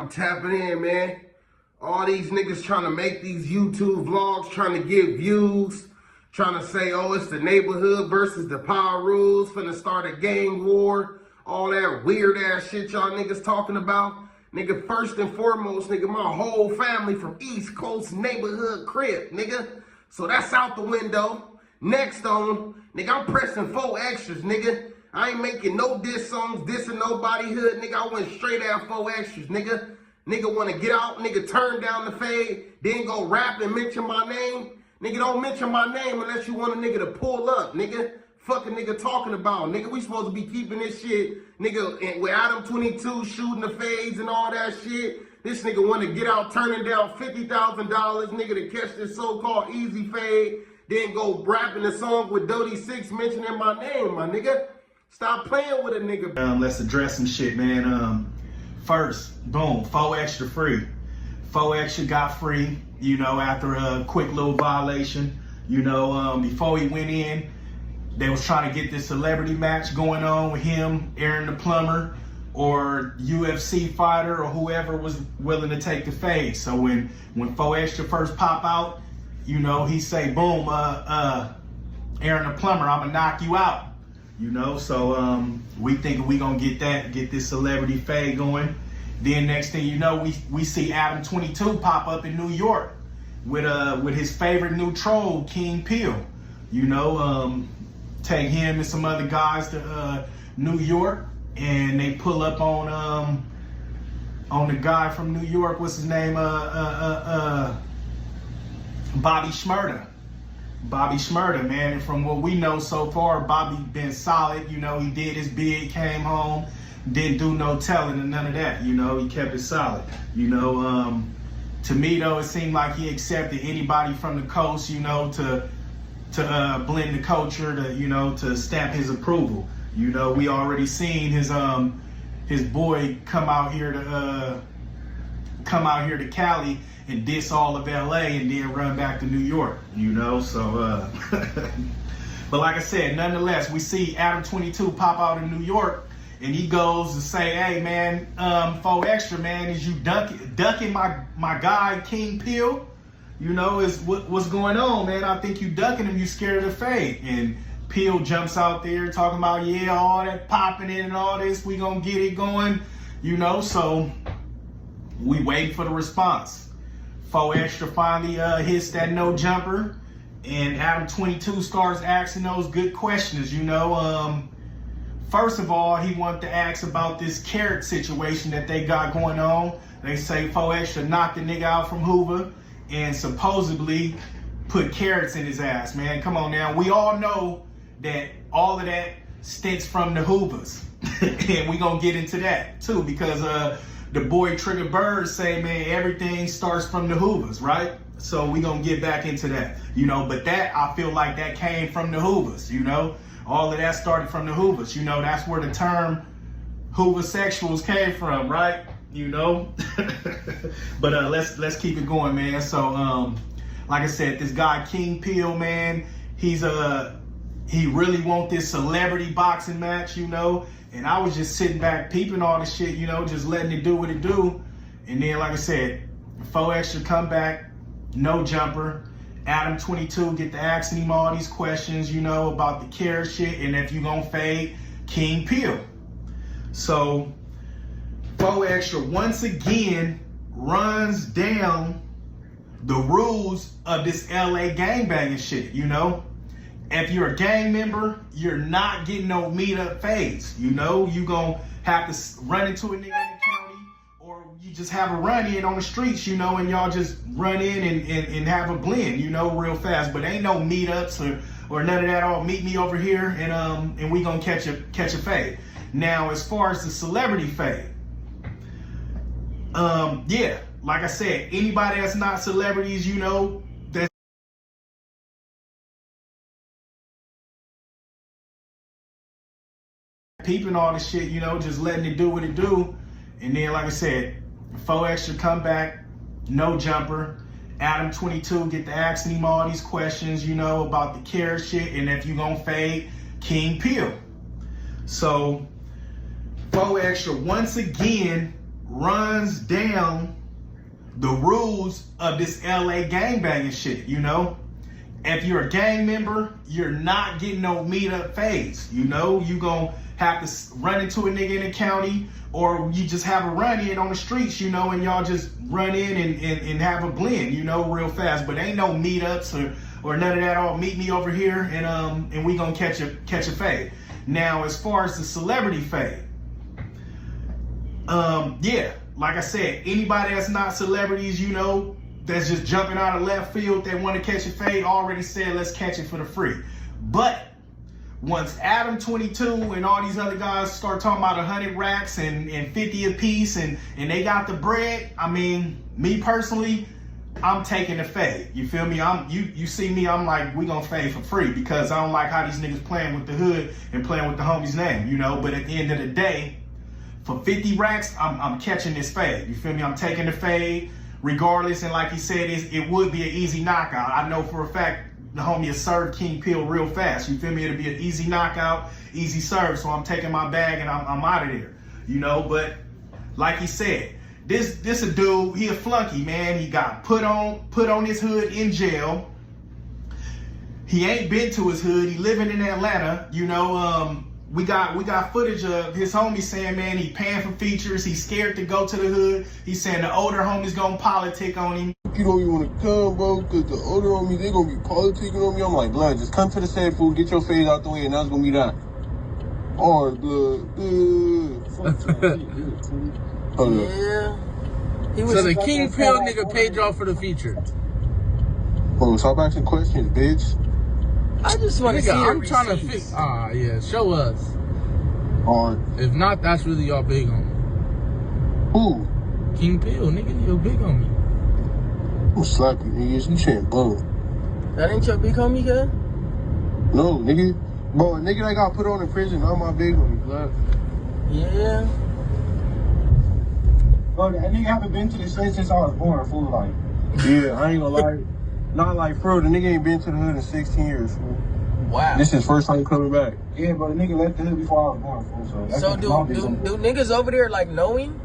I'm tapping in, man. All these niggas trying to make these YouTube vlogs, trying to get views, trying to say, oh, it's the neighborhood versus the power rules, finna start a gang war, all that weird ass shit y'all niggas talking about. Nigga, first and foremost, nigga, my whole family from East Coast neighborhood crib, nigga. So that's out the window. Next on, nigga, I'm pressing 4 extras, nigga. I ain't making no diss songs, dissing nobody hood, nigga. I went straight at 4 extras, nigga. Nigga wanna get out, nigga turn down the fade, then go rap and mention my name. Nigga, don't mention my name unless you want a nigga to pull up, nigga. Fuck a nigga talking about, nigga. We supposed to be keeping this shit, nigga, with Adam 22 shooting the fades and all that shit. This nigga wanna get out turning down $50,000, nigga, to catch this so-called easy fade, then go rapping the song with Dodie 6 mentioning my name, my nigga. Stop playing with a nigga. Let's address some shit, man. First, boom, 4 extra free. 4 extra got free, you know, after a quick little violation. You know, before he went in, they was trying to get this celebrity match going on with him, Aaron the Plumber, or UFC fighter, or whoever was willing to take the fade. So when 4 extra first pop out, you know, he say, boom, Aaron the Plumber, I'ma knock you out. You know, so we thinking we gonna get this celebrity fade going. Then next thing you know, we see Adam 22 pop up in New York with his favorite new troll, King Peel. You know, take him and some other guys to New York, and they pull up on the guy from New York. What's his name? Bobby Shmurda. Bobby Shmurda, man, and from what we know so far, Bobby been solid. You know, he did his bid, came home, didn't do no telling and none of that. You know, he kept it solid. You know, to me though, it seemed like he accepted anybody from the coast, you know, to blend the culture, to, you know, to stamp his approval. You know, we already seen his boy come out here to Cali and diss all of LA and then run back to New York, you know, so, but like I said, nonetheless, we see Adam 22 pop out in New York, and he goes to say, hey man, 4 extra, man, is you ducking my guy, King Peel? You know, is what's going on, man? I think you ducking him, you scared of the fade. And Peel jumps out there talking about, yeah, all that popping in and all this, we gonna get it going, you know, so we waiting for the response. 4 extra finally hits that no jumper, and Adam 22 starts asking those good questions, you know. First of all, he wanted to ask about this carrot situation that they got going on. They say 4 extra knocked the nigga out from Hoover and supposedly put carrots in his ass, man. Come on now. We all know that all of that stems from the Hoovers. And we gonna get into that too, because the boy Trigger Bird say, man, everything starts from the Hoovers, right? So we gonna get back into that, you know, but that, I feel like that came from the Hoovers, you know? All of that started from the Hoovers, you know, that's where the term Hooversexuals came from, right? You know? But let's keep it going, man. So, like I said, this guy, King Peel, man, he really want this celebrity boxing match, you know? And I was just sitting back, peeping all the shit, you know, just letting it do what it do. And then, like I said, 4 extra come back, no jumper. Adam 22 get to asking him all these questions, you know, about the carrot shit, and if you gonna fade King Peel. So 4 extra once again runs down the rules of this LA gangbanging shit, you know? If you're a gang member, you're not getting no meetup fades. You know, you gonna have to run into a nigga in the county, or you just have a run in on the streets, you know, and y'all just run in and have a blend, you know, real fast. But ain't no meetups or none of that. All meet me over here and we gonna catch a fade. Now, as far as the celebrity fade, yeah, like I said, anybody that's not celebrities, you know, peeping all this shit, you know, just letting it do what it do. And then, like I said, 4 extra come back, no jumper. Adam 22 get to asking him all these questions, you know, about the carrot shit, and if you gonna fade King Peel. So 4 extra once again runs down the rules of this LA gangbanging shit, you know? If you're a gang member, you're not getting no meetup phase, you know? You gonna have to run into a nigga in the county, or you just have a run in on the streets, you know, and y'all just run in and have a blend, you know, real fast. But ain't no meetups or none of that. All meet me over here and we gonna catch a fade. Now, as far as the celebrity fade, yeah, like I said, anybody that's not celebrities, you know, that's just jumping out of left field, they want to catch a fade, already said, let's catch it for the free. But once Adam 22 and all these other guys start talking about 100 racks and 50 a piece and they got the bread, I mean, me personally, I'm taking the fade. You feel me? You see me, I'm like, we gonna fade for free, because I don't like how these niggas playing with the hood and playing with the homie's name, you know? But at the end of the day, for 50 racks, I'm catching this fade. You feel me? I'm taking the fade regardless. And like he said, it would be an easy knockout. I know for a fact the homie has served King Pill real fast. You feel me? It'll be an easy knockout, easy serve. So I'm taking my bag and I'm out of there, you know? But like he said, this a dude, he a flunky, man. He got put on his hood in jail. He ain't been to his hood. He living in Atlanta, you know. We got footage of his homies saying, man, he paying for features. He's scared to go to the hood. He's saying the older homies gonna politic on him. You don't even want to come, bro, because the older homies, they gonna be politicking on me. I'm like, blood, just come to the said food, get your fade out the way, and that's gonna be that. Or yeah. So the King Pill nigga paid y'all for the feature. Bro, stop asking questions, bitch. I just want to see. I'm trying to fix. Yeah, show us. Or if not, that's really y'all big homie. who? King Pill, nigga, your big homie. I'm slapping niggas. You saying bro? That ain't your big homie, guy? No, nigga. Bro, a nigga that got put on in prison, not my big homie, blood. Yeah. Bro, that nigga haven't been to the States since I was born, fool. Like, Yeah, I ain't gonna lie. Not like, bro, the nigga ain't been to the hood in 16 years, fool. Wow. This is his first time coming back. yeah, bro, the nigga left the hood before I was born, fool. So, that's So just my big do homie. niggas over there like know him?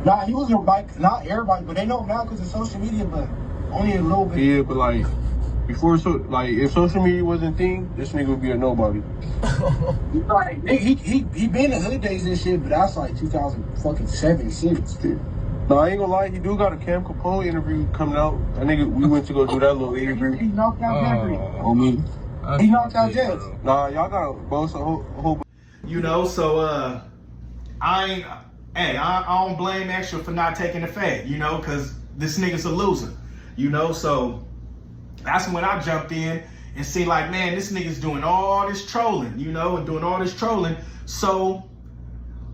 Nah, he was your bike, not everybody, but they know him now because of social media, but only a little bit. Yeah, but like, before, if social media wasn't a thing, this nigga would be a nobody. Like, nigga, he been in hood days and shit, but that's like 2007, 6. No, I ain't gonna lie, he do got a Cam Capone interview coming out. I nigga, we went to go do that little interview. He knocked out Jeffrey. On me. He knocked out Jess. Nah, y'all gotta boast a whole You know, so I don't blame Extra for not taking the fade, you know, because this nigga's a loser, you know. So that's when I jumped in and see, like, man, this nigga's doing all this trolling, you know, and doing all this trolling. So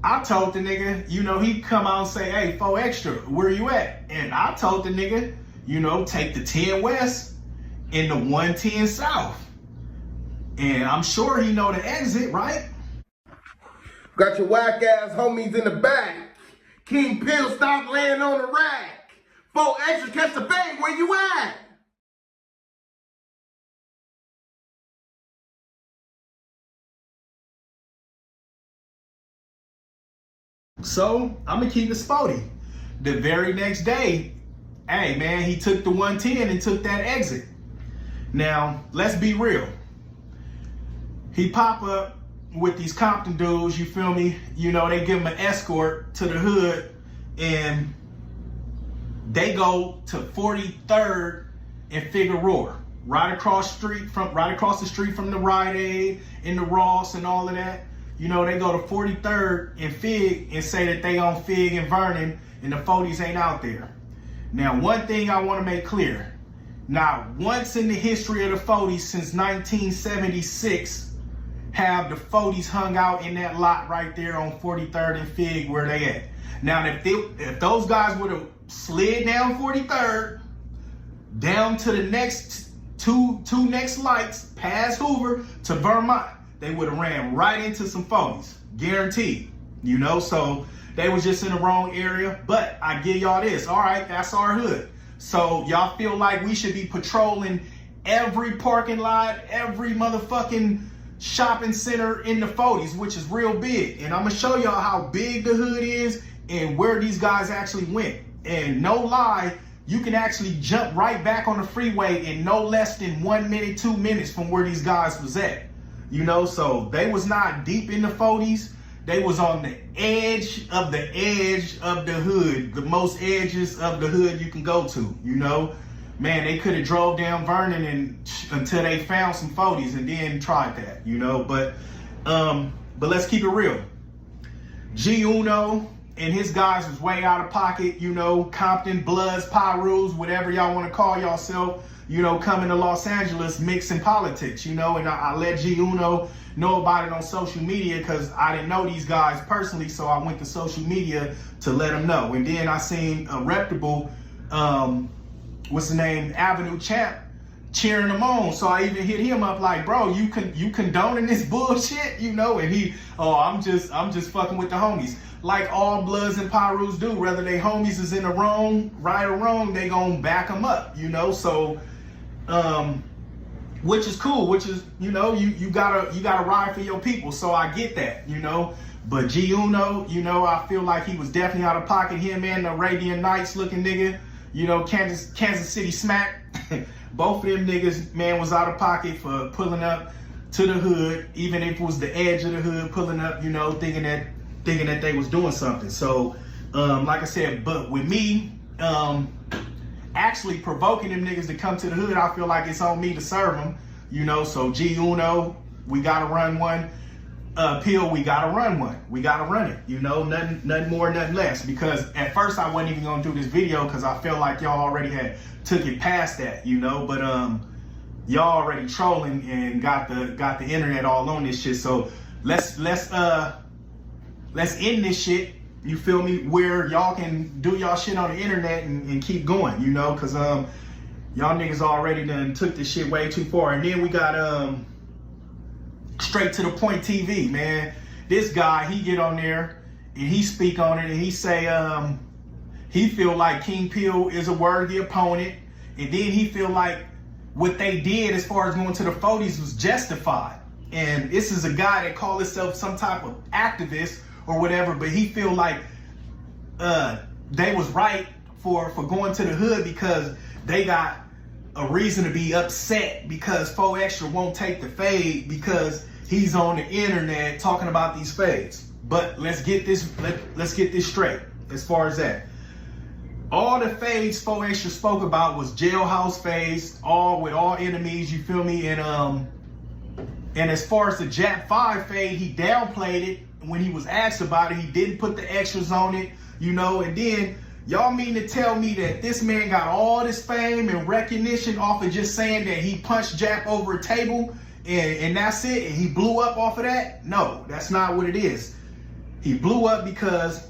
I told the nigga, you know, he come out and say, hey, 4extra, where you at? And I told the nigga, you know, take the 10 West and the 110 South. And I'm sure he know the exit, right? Got your whack ass homies in the back. King Pill, stop laying on the rack. 4extra, catch the bang, where you at? So I'm gonna keep it spotty. The very next day, hey man, he took the 110 and took that exit. Now, let's be real. He pop up with these Compton dudes, you feel me? You know, they give him an escort to the hood and they go to 43rd and Figueroa, right across the street from the Rite Aid and the Ross and all of that. You know, they go to 43rd and Fig and say that they on Fig and Vernon and the 40s ain't out there. Now, one thing I want to make clear, not once in the history of the 40s since 1976 have the 40s hung out in that lot right there on 43rd and Fig where they at. Now, if those guys would have slid down 43rd, down to the next two next lights, past Hoover to Vermont, they would have ran right into some 40s, guaranteed, you know? So they was just in the wrong area, but I give y'all this, all right, that's our hood. So y'all feel like we should be patrolling every parking lot, every motherfucking shopping center in the 40s, which is real big. And I'm gonna show y'all how big the hood is and where these guys actually went. And no lie, you can actually jump right back on the freeway in no less than 1 minute, 2 minutes from where these guys was at. You know, so they was not deep in the 40s. They was on the edge of the hood, the most edges of the hood you can go to, you know. Man, they could have drove down Vernon and until they found some 40s and then tried that, you know. But let's keep it real. G Uno and his guys was way out of pocket, you know. Compton, Bloods, Pyrus, whatever y'all want to call yourself, you know, coming to Los Angeles, mixing politics, you know. And I let G Uno know about it on social media because I didn't know these guys personally, so I went to social media to let them know. And then I seen a reputable, what's the name, Avenue Champ cheering them on. So I even hit him up like, bro, you condoning this bullshit, you know? And he, oh, I'm just fucking with the homies. Like all Bloods and Pyrus do, whether they homies is in the wrong, right or wrong, they gonna back them up, you know? So, which is cool, which is, you know, you gotta ride for your people. So I get that, you know. But G Uno, you know, I feel like he was definitely out of pocket. Him and the Arabian Nights looking nigga, you know, Kansas City Smack. Both of them niggas, man, was out of pocket for pulling up to the hood, even if it was the edge of the hood, pulling up, you know, thinking that they was doing something. So, like I said, but with me, actually provoking them niggas to come to the hood, I feel like it's on me to serve them, you know. So G Uno, we gotta run one. Peel, we gotta run one. We gotta run it, you know, nothing more, nothing less. Because at first I wasn't even gonna do this video because I felt like y'all already had took it past that, you know. But y'all already trolling and got the internet all on this shit. So let's end this shit. You feel me? Where y'all can do y'all shit on the internet and keep going, you know, because y'all niggas already done took this shit way too far. And then we got Straight to the Point TV, man. This guy, he get on there and he speak on it and he say he feel like King Peel is a worthy opponent, and then he feel like what they did as far as going to the 40s was justified. And this is a guy that call himself some type of activist or whatever, but he feel like they was right for going to the hood because they got a reason to be upset because 4extra won't take the fade because he's on the internet talking about these fades. But let's get this straight as far as that. All the fades 4extra spoke about was jailhouse fades, all with all enemies, you feel me? And as far as the Jap 5 fade, he downplayed it. When he was asked about it, he didn't put the extras on it, you know. And then y'all mean to tell me that this man got all this fame and recognition off of just saying that he punched Jap over a table and that's it, and he blew up off of that? No, that's not what it is. He blew up because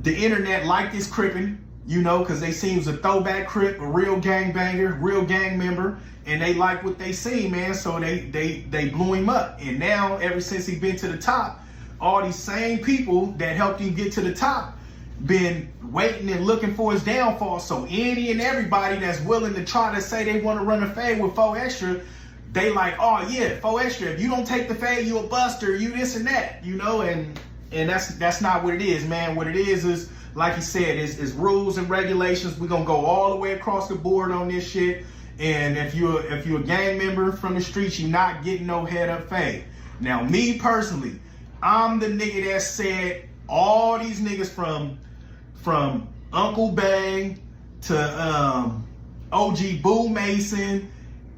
the internet liked this crippin', you know, because they seen was a throwback crip, a real gangbanger, real gang member, and they like what they see, man. So they blew him up. And now, ever since he been to the top, all these same people that helped him get to the top been waiting and looking for his downfall. So any and everybody that's willing to try to say they want to run a fade with 4extra, they like, oh yeah, 4extra, if you don't take the fade, you a buster, you this and that, you know. And that's not what it is, man. What it is like he said, is rules and regulations. We're gonna go all the way across the board on this shit. And if you're a gang member from the streets, you're not getting no head up fade. Now, me personally, I'm the nigga that said all these niggas from Uncle Bang to OG Boo Mason,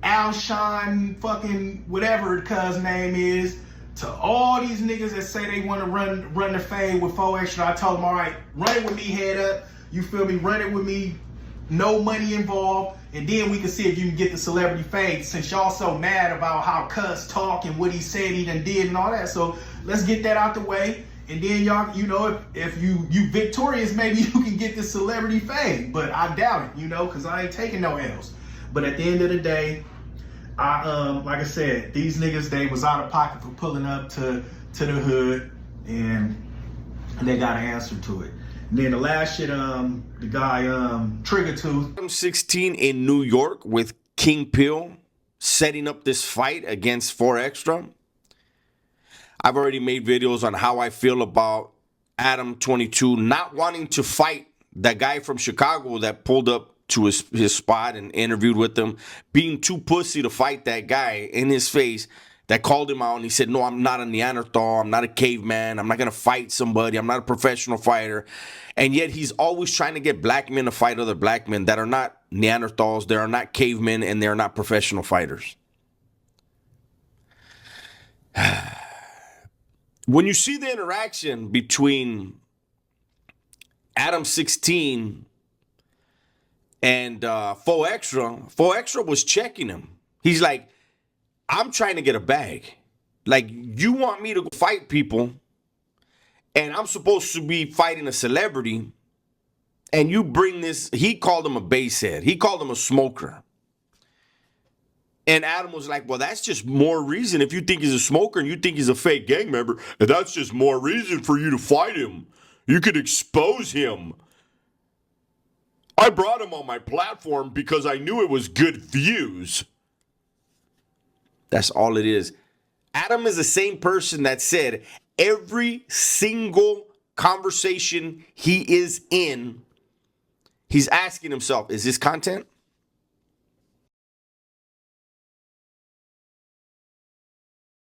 Alshon, fucking whatever cuz name is, to all these niggas that say they want to run the fade with 4extra. I told them, all right, run it with me, head up. You feel me? Run it with me. No money involved, and then we can see if you can get the celebrity fade, since y'all so mad about how Cuz talk and what he said he done did and all that. So let's get that out the way, and then y'all, you know, if you victorious, maybe you can get the celebrity fade, but I doubt it, you know, because I ain't taking no L's. But at the end of the day, like I said, these niggas, they was out of pocket for pulling up to the hood, and they got an answer to it. And then the last shit, the guy, Trigger Tooth. I'm 16 in New York with King Peel setting up this fight against 4extra. I've already made videos on how I feel about Adam 22 not wanting to fight that guy from Chicago that pulled up to his spot and interviewed with him, being too pussy to fight that guy in his face that called him out, and he said, no, I'm not a Neanderthal, I'm not a caveman, I'm not going to fight somebody, I'm not a professional fighter. And yet he's always trying to get black men to fight other black men that are not Neanderthals, they are not cavemen, and they're not professional fighters. When you see the interaction between Adam 16 and 4extra was checking him. He's like, I'm trying to get a bag. Like, you want me to go fight people, and I'm supposed to be fighting a celebrity, and you bring this. He called him a basehead. He called him a smoker. And Adam was like, well, that's just more reason. If you think he's a smoker and you think he's a fake gang member, that's just more reason for you to fight him. You could expose him. I brought him on my platform because I knew it was good views. That's all it is. Adam is the same person that said every single conversation he is in, he's asking himself, is this content?